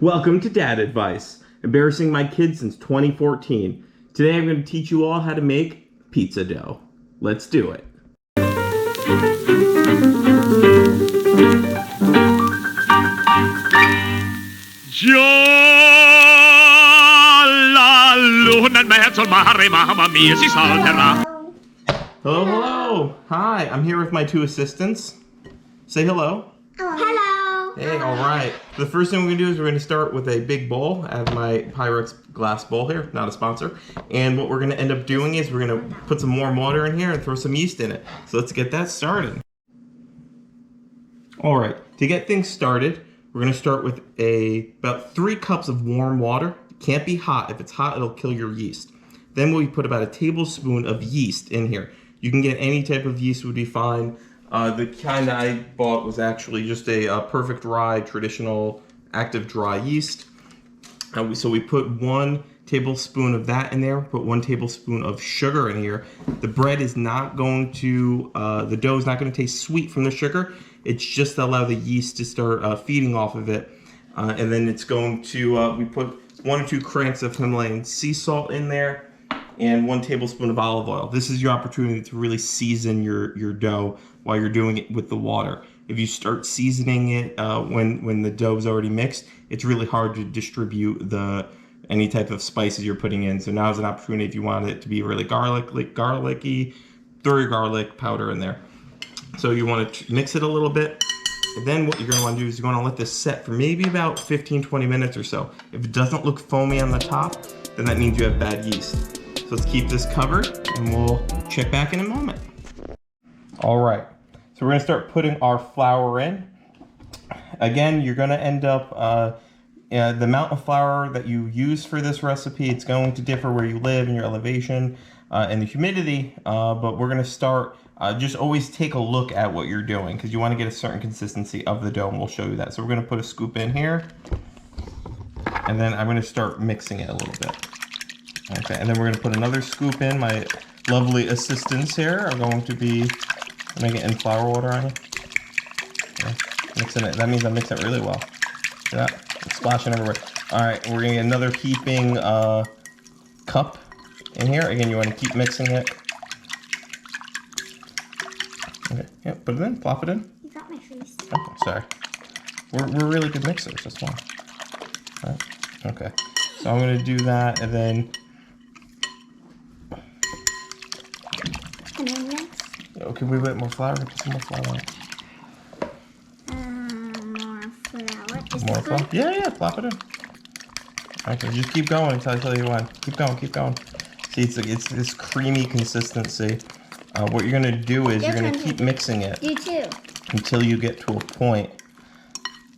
Welcome to Dad Advice, embarrassing my kids since 2014. Today I'm going to teach you all how to make pizza dough. Let's do it. Hello, hello. Hi, I'm here with my two assistants. Say hello. Hello. Hey, all right. The first thing we're going to do is we're going to start with a big bowl. I have my Pyrex glass bowl here, not a sponsor. And what we're going to end up doing is we're going to put some warm water in here and throw some yeast in it. So let's get that started. All right, to get things started, we're going to start with about 3 cups of warm water. It can't be hot. If it's hot, it'll kill your yeast. Then we put about a tablespoon of yeast in here. You can get any type of yeast, would be fine. The kind I bought was actually just a perfect rye, traditional active dry yeast. So we put 1 tablespoon of that in there, put 1 tablespoon of sugar in here. The bread is not going to, the dough is not going to taste sweet from the sugar. It's just to allow the yeast to start feeding off of it. And then it's going to, we put 1 or 2 cranks of Himalayan sea salt in there and 1 tablespoon of olive oil. This is your opportunity to really season your dough while you're doing it with the water. If you start seasoning it when the dough is already mixed, it's really hard to distribute any type of spices you're putting in. So now is an opportunity if you want it to be really garlicky, throw your garlic powder in there. So you want to mix it a little bit. And then what you're going to want to do is you're going to let this set for maybe about 15-20 minutes or so. If it doesn't look foamy on the top, then that means you have bad yeast. So let's keep this covered and we'll check back in a moment. All right, so we're going to start putting our flour in. Again, you're going to end up, the amount of flour that you use for this recipe, it's going to differ where you live and your elevation and the humidity, but we're going to start, just always take a look at what you're doing because you want to get a certain consistency of the dough, and we'll show you that. So we're going to put a scoop in here, and then I'm going to start mixing it a little bit. Okay, and then we're going to put another scoop in. My lovely assistants here are going to be making it in flour water on it. Okay, mixing it. That means I'm mixing it really well. Yeah, it's splashing everywhere. All right, we're going to get another heaping cup in here. Again, you want to keep mixing it. Okay, yeah, put it in, plop it in. You got my face. Oh, sorry. We're really good mixers, that's why. All right, okay. So I'm going to do that, and then... And then next? Okay, we put more flour. Put some more flour in. More flour. Is More this flour? good? Yeah, plop it in. Okay, just keep going until I tell you when. Keep going, keep going. See, it's this creamy consistency. What you're gonna do is you're gonna keep mixing it. You too. Until you get to a point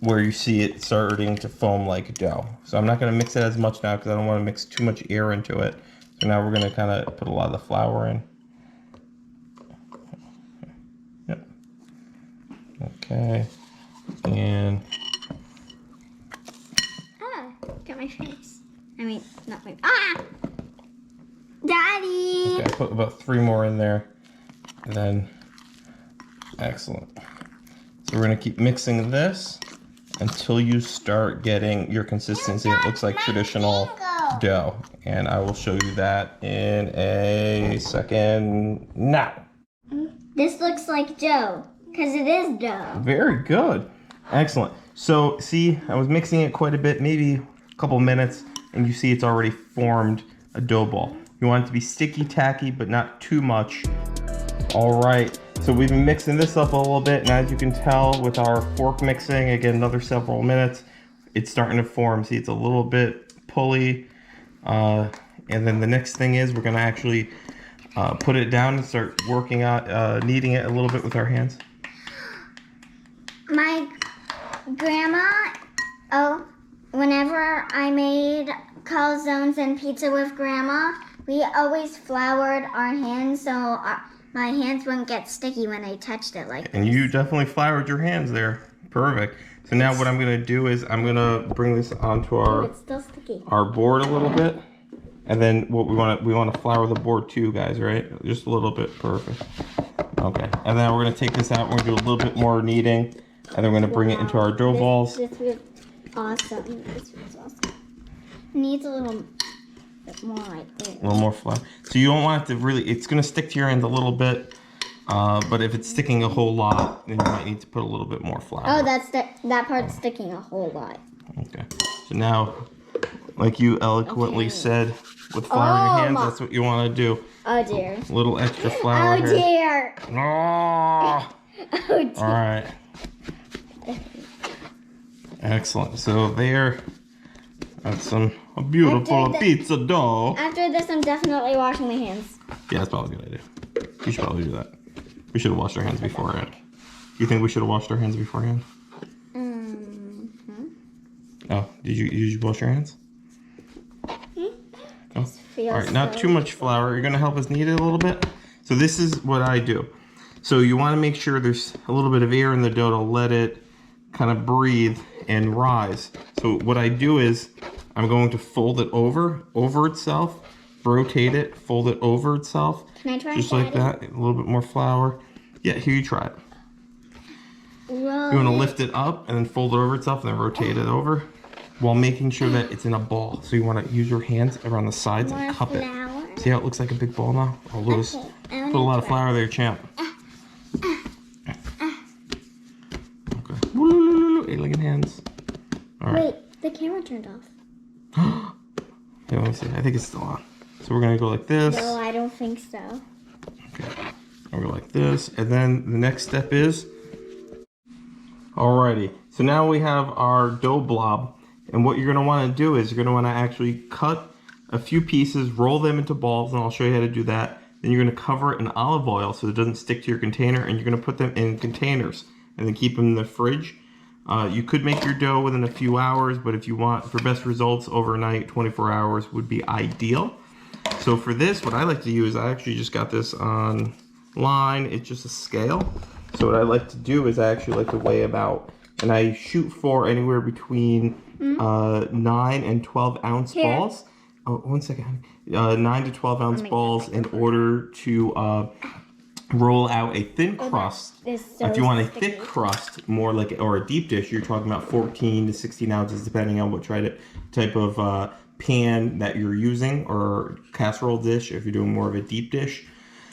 where you see it starting to foam like dough. So I'm not gonna mix it as much now because I don't want to mix too much air into it. So now we're gonna kind of put a lot of the flour in. Yep. Okay. And Got my face. I mean, not my. Daddy! okay, I put about 3 more in there. And then, excellent. So we're gonna keep mixing this until you start getting your consistency. It looks like traditional dough. And I will show you that in a second now. This looks like dough, because it is dough. Very good. Excellent. So see, I was mixing it quite a bit, maybe a couple minutes, and you see it's already formed a dough ball. You want it to be sticky, tacky, but not too much. All right, so we've been mixing this up a little bit, and as you can tell with our fork mixing, again, another several minutes, it's starting to form. See, it's a little bit pulley. And then the next thing is we're gonna actually put it down and start working out, kneading it a little bit with our hands. My grandma, whenever I made calzones and pizza with grandma, we always floured our hands so my hands wouldn't get sticky when I touched it like this. And you definitely floured your hands there. Perfect. So now what I'm going to do is I'm going to bring this onto It's still sticky. our board a little bit. And then what we want to flour the board too, guys, right? Just a little bit. Perfect. Okay. And then we're going to take this out and we're going to do a little bit more kneading. And then we're going to bring it into our dough balls. awesome. This feels awesome. Needs a little bit more right there. A little more flour. So you don't want it to really, it's going to stick to your hand a little bit. But if it's sticking a whole lot, then you might need to put a little bit more flour. Oh, that part's sticking a whole lot. Okay. So now, like you eloquently said, with flour in your hands, that's what you want to do. Oh dear. A little extra flour Oh here. dear. Oh. Oh dear. All right. Excellent. So there, that's a beautiful pizza dough. After this, I'm definitely washing my hands. Yeah, that's probably a good idea. You should probably do that. We should have washed our hands beforehand. You think we should have washed our hands beforehand? Oh, did you wash your hands? Oh. All right, not too much flour. You're gonna help us knead it a little bit. So this is what I do. So you want to make sure there's a little bit of air in the dough to let it kind of breathe and rise. So what I do is I'm going to fold it over itself, rotate it, fold it over itself. Can I try just Daddy? like that? A little bit more flour. Yeah, here you try it. Roll You want to lift it up and then fold it over itself and then rotate it over while making sure that it's in a ball. So you want to use your hands around the sides and cup flour. it. See how it looks like a big ball now? Oh, Lewis, Okay, put a lot of flour there, champ. Okay. Alien hands. All right. Wait, the camera turned off. Yeah, let me see. I think it's still on. So we're gonna go like this. No, I don't think so. Okay. I'll go like this, and then the next step is. Alrighty. So now we have our dough blob, and what you're gonna want to do is you're gonna want to actually cut a few pieces, roll them into balls, and I'll show you how to do that. Then you're gonna cover it in olive oil so it doesn't stick to your container, and you're gonna put them in containers and then keep them in the fridge. You could make your dough within a few hours, but if you want for best results overnight, 24 hours would be ideal. So for this, what I like to use, I actually just got this online. It's just a scale. So what I like to do is I actually like to weigh about, and I shoot for anywhere between 9 and 12 ounce balls. Oh, 1 second. 9 to 12 ounce balls in order to roll out a thin crust. If you want a thick crust, more like, or a deep dish, you're talking about 14 to 16 ounces, depending on what type of pan that you're using, or casserole dish if you're doing more of a deep dish.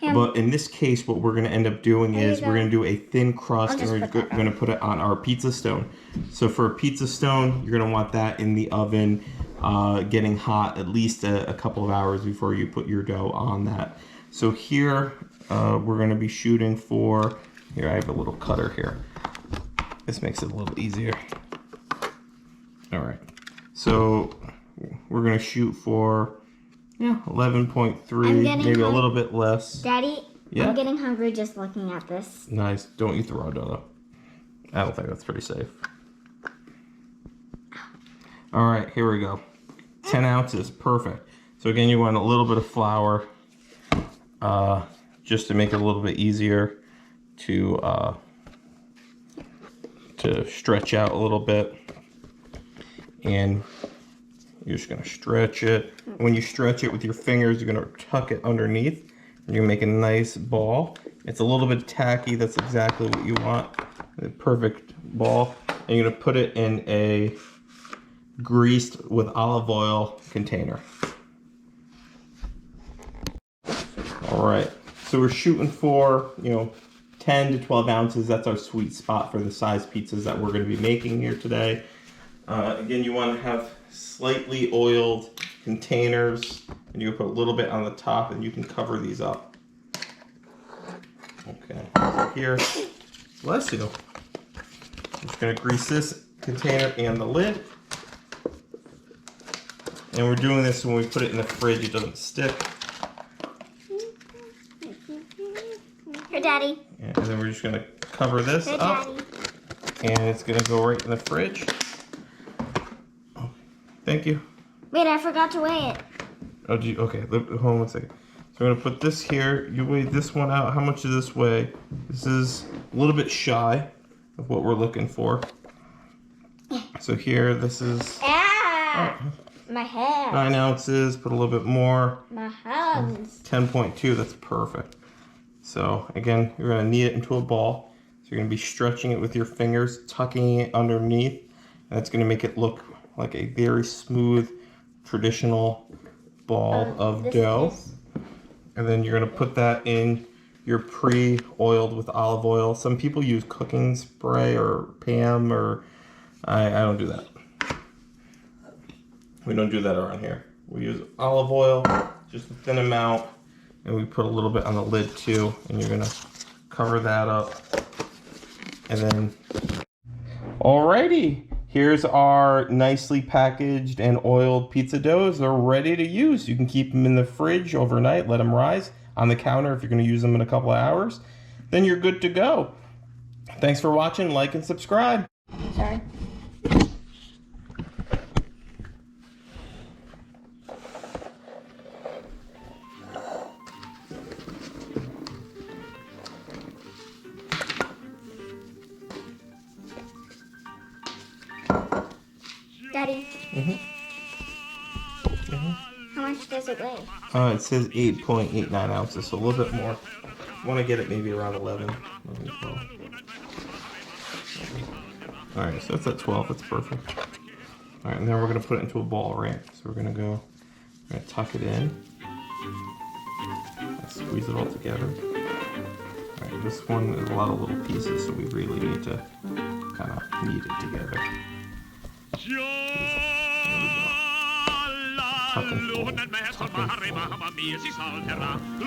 But in this case, what we're going to end up doing is we're going to do a thin crust, and we're going to put it on our pizza stone. So for a pizza stone, you're going to want that in the oven, getting hot at least a couple of hours before you put your dough on that. So here, we're going to be shooting for, here I have a little cutter here. This makes it a little easier. All right. So we're going to shoot for 11.3, maybe a little bit less. Daddy, Yeah? I'm getting hungry just looking at this. Nice. Don't eat the raw dough, though. I don't think that's pretty safe. All right, here we go. 10 ounces, perfect. So again, you want a little bit of flour, just to make it a little bit easier to stretch out a little bit. And you're just gonna stretch it. When you stretch it with your fingers, you're gonna tuck it underneath. You're gonna make a nice ball. It's a little bit tacky, that's exactly what you want. The perfect ball. And you're gonna put it in a greased with olive oil container. All right, so we're shooting for, 10 to 12 ounces. That's our sweet spot for the size pizzas that we're gonna be making here today. Again, you want to have slightly oiled containers, and you put a little bit on the top, and you can cover these up. Okay, here, bless you. I'm just going to grease this container and the lid. And we're doing this when we put it in the fridge, it doesn't stick. Here, Daddy. And then we're just going to cover this Here, up. Daddy. And it's going to go right in the fridge. Thank you. Wait, I forgot to weigh it. Oh, okay, hold on 1 second. So I'm gonna put this here. You weigh this one out. How much does this weigh? This is a little bit shy of what we're looking for. So here, this is My hair. 9 ounces. Put a little bit more. My hands. 10.2, that's perfect. So again, you're gonna knead it into a ball. So you're gonna be stretching it with your fingers, tucking it underneath, and And it's gonna make it look like a very smooth, traditional ball of dough. And then you're gonna put that in your pre-oiled with olive oil. Some people use cooking spray or Pam, or I don't do that. We don't do that around here. We use olive oil, just a thin amount, and we put a little bit on the lid too. And you're gonna cover that up. And then, alrighty, here's our nicely packaged and oiled pizza doughs. They're ready to use. You can keep them in the fridge overnight, let them rise on the counter if you're gonna use them in a couple of hours. Then you're good to go. Thanks for watching, like and subscribe. Sorry. Daddy, how much does it weigh? It says 8.89 ounces, so a little bit more. Want to get it maybe around 11, 12. Alright, so that's at 12, that's perfect. Alright, and then we're going to put it into a ball, right? So we're going to tuck it in. Squeeze it all together. Alright, this one is a lot of little pieces, so we really need to kind of knead it together. There we go. Tuck and fold, tuck and fold.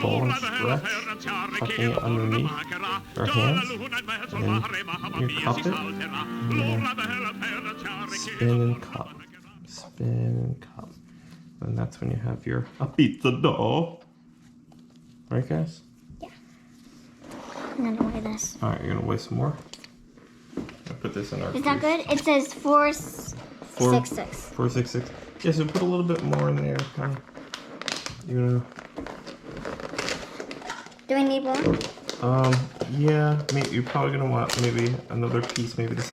Pull and stretch, tucking it underneath your hands, and then you cup it, and then spin and cup, spin and cup. And that's when you have your pizza dough. Right, guys? Yeah. I'm gonna weigh this. Alright, you're gonna weigh some more? I'll put this in our Is that good? It says 466. 466. Yeah, so put a little bit more in there. Kind of, Do we need more? yeah, you're probably gonna want maybe another piece, maybe this.